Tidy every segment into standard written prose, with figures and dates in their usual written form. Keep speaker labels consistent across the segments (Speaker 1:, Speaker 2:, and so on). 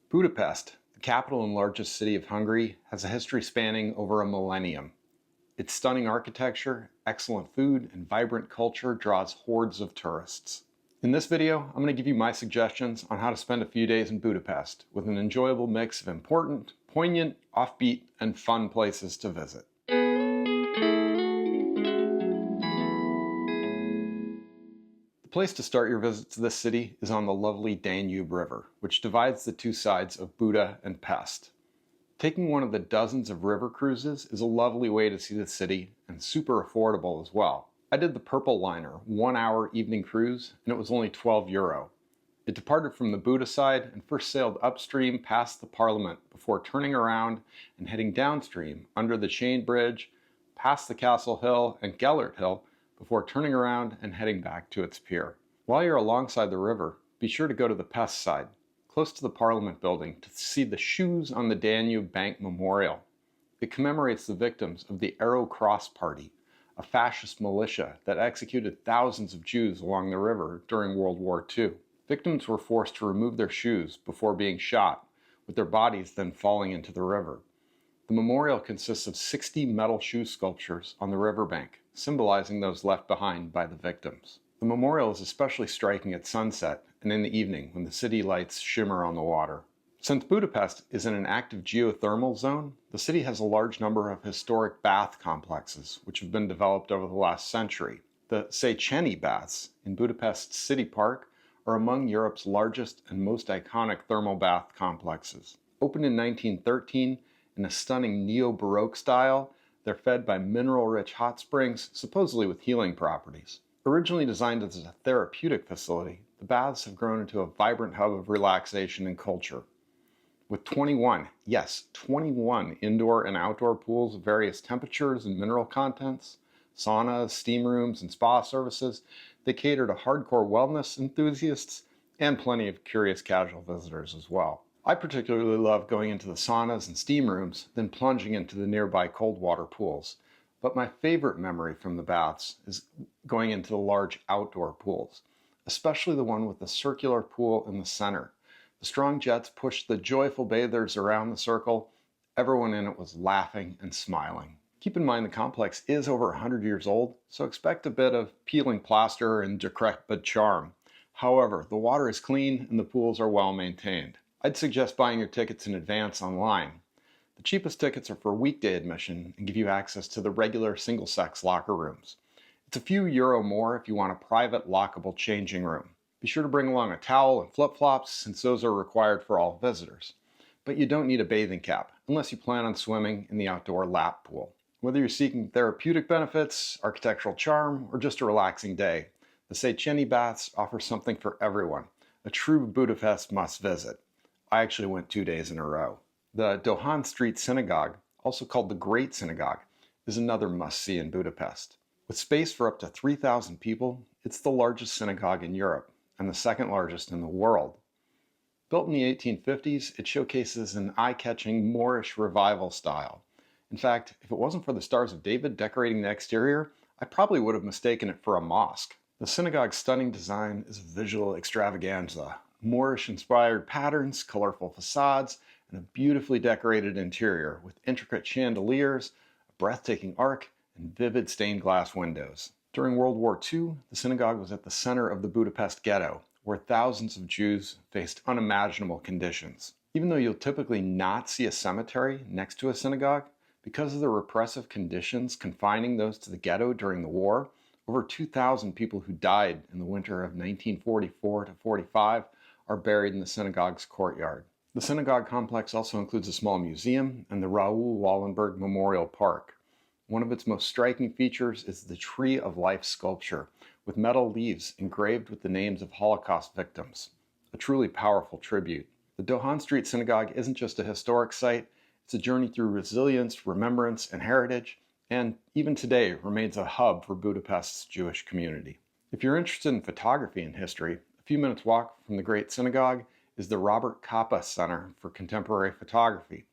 Speaker 1: Budapest, the capital and largest city of Hungary, has a history spanning over a millennium. Its stunning architecture, excellent food, and vibrant culture draws hordes of tourists. In this video, I'm going to give you my suggestions on how to spend a few days in Budapest with an enjoyable mix of important, poignant, offbeat, and fun places to visit. The place to start your visit to this city is on the lovely Danube River, which divides the two sides of Buda and Pest. Taking one of the dozens of river cruises is a lovely way to see the city and super affordable as well. I did the Purple Liner 1-hour evening cruise and it was only €12. It departed from the Buda side and first sailed upstream past the Parliament before turning around and heading downstream under the Chain Bridge, past the Castle Hill and Gellert Hill before turning around and heading back to its pier. While you're alongside the river, be sure to go to the Pest side, close to the Parliament building, to see the Shoes on the Danube Bank Memorial. It commemorates the victims of the Arrow Cross Party, a fascist militia that executed thousands of Jews along the river during World War II. Victims were forced to remove their shoes before being shot, with their bodies then falling into the river. The memorial consists of 60 metal shoe sculptures on the riverbank, symbolizing those left behind by the victims. The memorial is especially striking at sunset and in the evening when the city lights shimmer on the water. Since Budapest is in an active geothermal zone, the city has a large number of historic bath complexes which have been developed over the last century. The Széchenyi Baths in Budapest's city park are among Europe's largest and most iconic thermal bath complexes. Opened in 1913 in a stunning neo-Baroque style, they're fed by mineral-rich hot springs, supposedly with healing properties. Originally designed as a therapeutic facility, the baths have grown into a vibrant hub of relaxation and culture. With 21 indoor and outdoor pools of various temperatures and mineral contents, saunas, steam rooms, and spa services, they cater to hardcore wellness enthusiasts and plenty of curious casual visitors as well. I particularly love going into the saunas and steam rooms, then plunging into the nearby cold water pools. But my favorite memory from the baths is going into the large outdoor pools, especially the one with the circular pool in the center. The strong jets pushed the joyful bathers around the circle. Everyone in it was laughing and smiling. Keep in mind the complex is over 100 years old, so expect a bit of peeling plaster and decrepit charm. However, the water is clean and the pools are well maintained. I'd suggest buying your tickets in advance online. The cheapest tickets are for weekday admission and give you access to the regular single-sex locker rooms. It's a few euro more if you want a private lockable changing room. Be sure to bring along a towel and flip-flops since those are required for all visitors. But you don't need a bathing cap unless you plan on swimming in the outdoor lap pool. Whether you're seeking therapeutic benefits, architectural charm, or just a relaxing day, the Széchenyi Baths offer something for everyone, a true Budapest must-visit. I actually went 2 days in a row. The Dohány Street Synagogue, also called the Great Synagogue, is another must-see in Budapest. With space for up to 3,000 people, it's the largest synagogue in Europe and the second largest in the world. Built in the 1850s, it showcases an eye-catching Moorish revival style. In fact, if it wasn't for the Stars of David decorating the exterior, I probably would have mistaken it for a mosque. The synagogue's stunning design is a visual extravaganza. Moorish-inspired patterns, colorful facades, and a beautifully decorated interior with intricate chandeliers, a breathtaking arc, and vivid stained glass windows. During World War II, the synagogue was at the center of the Budapest ghetto, where thousands of Jews faced unimaginable conditions. Even though you'll typically not see a cemetery next to a synagogue, because of the repressive conditions confining those to the ghetto during the war, over 2,000 people who died in the winter of 1944 to 45 are buried in the synagogue's courtyard. The synagogue complex also includes a small museum and the Raoul Wallenberg Memorial Park. One of its most striking features is the Tree of Life sculpture, with metal leaves engraved with the names of Holocaust victims. A truly powerful tribute. The Dohány Street Synagogue isn't just a historic site, it's a journey through resilience, remembrance, and heritage, and even today remains a hub for Budapest's Jewish community. If you're interested in photography and history, a few minutes walk from the Great Synagogue is the Robert Capa Center for Contemporary Photography.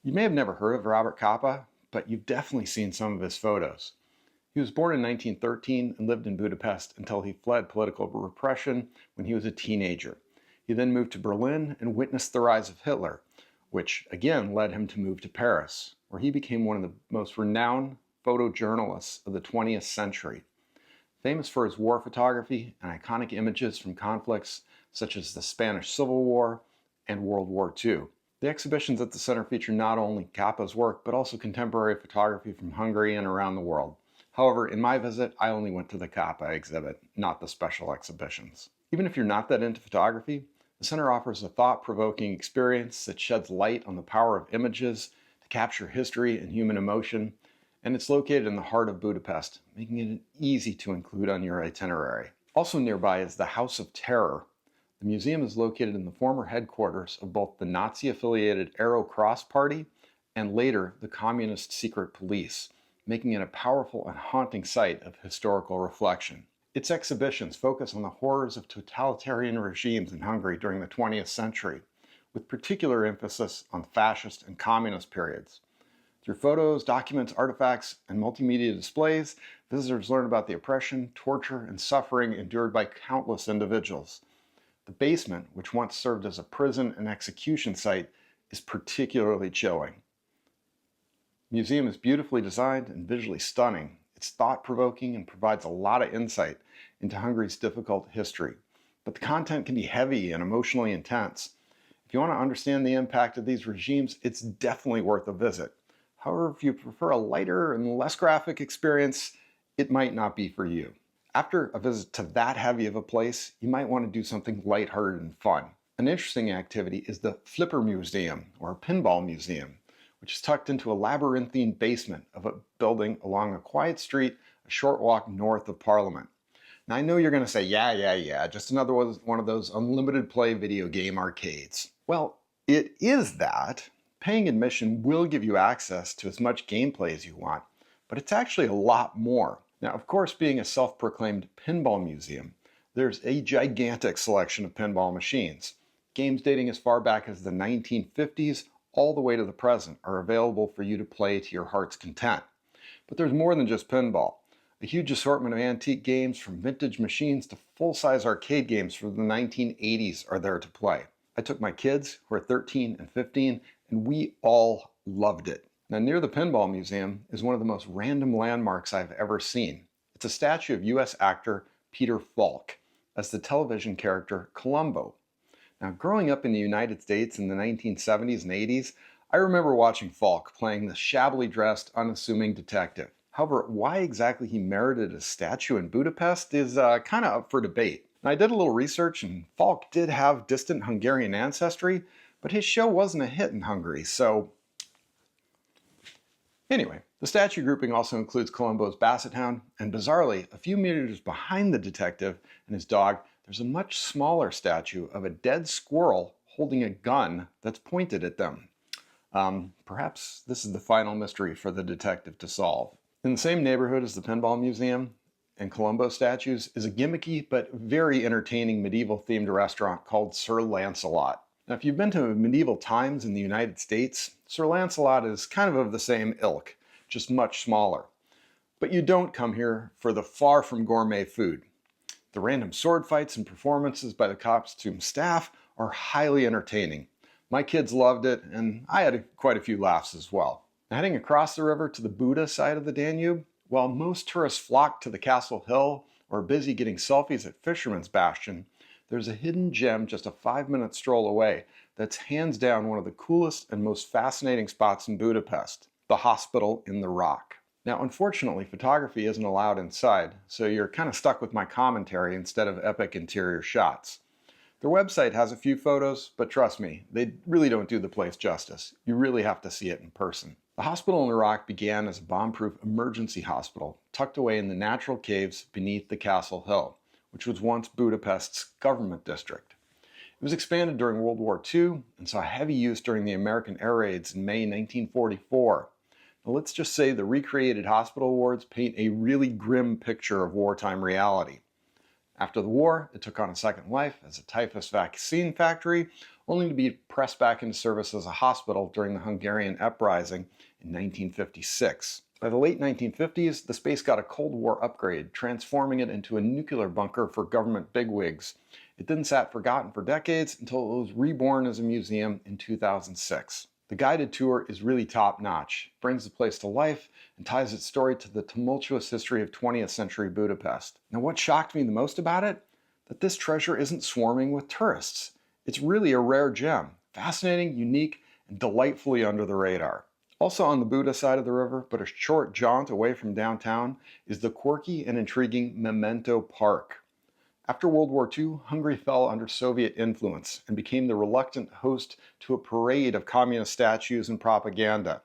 Speaker 1: You may have never heard of Robert Capa, but you've definitely seen some of his photos. He was born in 1913 and lived in Budapest until he fled political repression when he was a teenager. He then moved to Berlin and witnessed the rise of Hitler, which again led him to move to Paris, where he became one of the most renowned photojournalists of the 20th century. Famous for his war photography and iconic images from conflicts such as the Spanish Civil War and World War II. The exhibitions at the center feature not only Capa's work, but also contemporary photography from Hungary and around the world. However, in my visit, I only went to the Capa exhibit, not the special exhibitions. Even if you're not that into photography, the center offers a thought-provoking experience that sheds light on the power of images to capture history and human emotion, and it's located in the heart of Budapest, making it easy to include on your itinerary. Also nearby is the House of Terror. The museum is located in the former headquarters of both the Nazi-affiliated Arrow Cross Party and later the Communist Secret Police, making it a powerful and haunting site of historical reflection. Its exhibitions focus on the horrors of totalitarian regimes in Hungary during the 20th century, with particular emphasis on fascist and communist periods. Through photos, documents, artifacts, and multimedia displays, visitors learn about the oppression, torture, and suffering endured by countless individuals. The basement, which once served as a prison and execution site, is particularly chilling. The museum is beautifully designed and visually stunning. It's thought-provoking and provides a lot of insight into Hungary's difficult history. But the content can be heavy and emotionally intense. If you want to understand the impact of these regimes, it's definitely worth a visit. However, if you prefer a lighter and less graphic experience, it might not be for you. After a visit to that heavy of a place, you might want to do something lighthearted and fun. An interesting activity is the Flipper Museum, or Pinball Museum, which is tucked into a labyrinthine basement of a building along a quiet street a short walk north of Parliament. Now I know you're going to say, yeah, just another one of those unlimited play video game arcades. Well, it is that. Paying admission will give you access to as much gameplay as you want, but it's actually a lot more. Now, of course, being a self-proclaimed pinball museum, there's a gigantic selection of pinball machines. Games dating as far back as the 1950s all the way to the present are available for you to play to your heart's content. But there's more than just pinball. A huge assortment of antique games from vintage machines to full-size arcade games from the 1980s are there to play. I took my kids, who are 13 and 15, and we all loved it. Now, near the Pinball Museum is one of the most random landmarks I've ever seen. It's a statue of US actor Peter Falk as the television character Columbo. Now, growing up in the United States in the 1970s and 80s, I remember watching Falk playing the shabbily dressed, unassuming detective. However, why exactly he merited a statue in Budapest is kind of up for debate. Now, I did a little research, and Falk did have distant Hungarian ancestry, but his show wasn't a hit in Hungary, so anyway, the statue grouping also includes Columbo's basset hound, and bizarrely, a few meters behind the detective and his dog, there's a much smaller statue of a dead squirrel holding a gun that's pointed at them. Perhaps this is the final mystery for the detective to solve. In the same neighborhood as the Pinball Museum and Columbo statues is a gimmicky but very entertaining medieval-themed restaurant called Sir Lancelot. Now, if you've been to medieval times in the United States, Sir Lancelot is kind of the same ilk, just much smaller. But you don't come here for the far from gourmet food. The random sword fights and performances by the costume staff are highly entertaining. My kids loved it, and I had quite a few laughs as well. Now, heading across the river to the Buda side of the Danube, while most tourists flock to the Castle Hill or are busy getting selfies at Fisherman's Bastion, there's a hidden gem just a 5-minute stroll away that's hands down one of the coolest and most fascinating spots in Budapest, the Hospital in the Rock. Now, unfortunately, photography isn't allowed inside, so you're kind of stuck with my commentary instead of epic interior shots. Their website has a few photos, but trust me, they really don't do the place justice. You really have to see it in person. The Hospital in the Rock began as a bomb-proof emergency hospital tucked away in the natural caves beneath the Castle Hill, which was once Budapest's government district. It was expanded during World War II and saw heavy use during the American air raids in May 1944. Now, let's just say the recreated hospital wards paint a really grim picture of wartime reality. After the war, it took on a second life as a typhus vaccine factory, only to be pressed back into service as a hospital during the Hungarian uprising in 1956. By the late 1950s, the space got a Cold War upgrade, transforming it into a nuclear bunker for government bigwigs, It then sat forgotten for decades until it was reborn as a museum in 2006. The guided tour is really top-notch, brings the place to life, and ties its story to the tumultuous history of 20th century Budapest. Now, what shocked me the most about it? That this treasure isn't swarming with tourists. It's really a rare gem, fascinating, unique, and delightfully under the radar. Also on the Buda side of the river, but a short jaunt away from downtown, is the quirky and intriguing Memento Park. After World War II, Hungary fell under Soviet influence and became the reluctant host to a parade of communist statues and propaganda.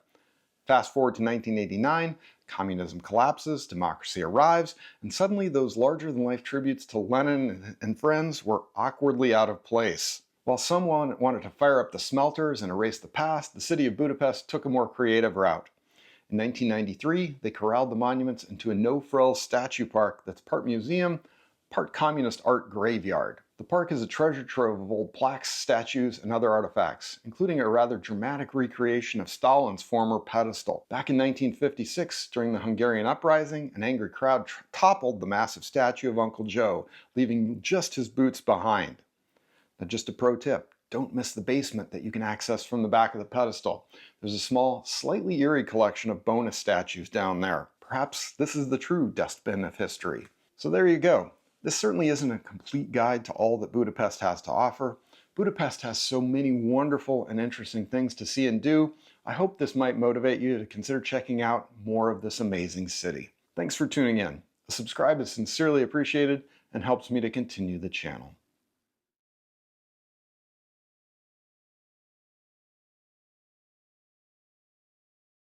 Speaker 1: Fast forward to 1989, communism collapses, democracy arrives, and suddenly those larger-than-life tributes to Lenin and friends were awkwardly out of place. While someone wanted to fire up the smelters and erase the past, the city of Budapest took a more creative route. In 1993, they corralled the monuments into a no-frills statue park that's part museum, part communist art graveyard. The park is a treasure trove of old plaques, statues, and other artifacts, including a rather dramatic recreation of Stalin's former pedestal. Back in 1956, during the Hungarian uprising, an angry crowd toppled the massive statue of Uncle Joe, leaving just his boots behind. Now, just a pro tip, don't miss the basement that you can access from the back of the pedestal. There's a small, slightly eerie collection of bonus statues down there. Perhaps this is the true dustbin of history. So there you go. This certainly isn't a complete guide to all that Budapest has to offer. Budapest has so many wonderful and interesting things to see and do. I hope this might motivate you to consider checking out more of this amazing city. Thanks for tuning in. A subscribe is sincerely appreciated and helps me to continue the channel.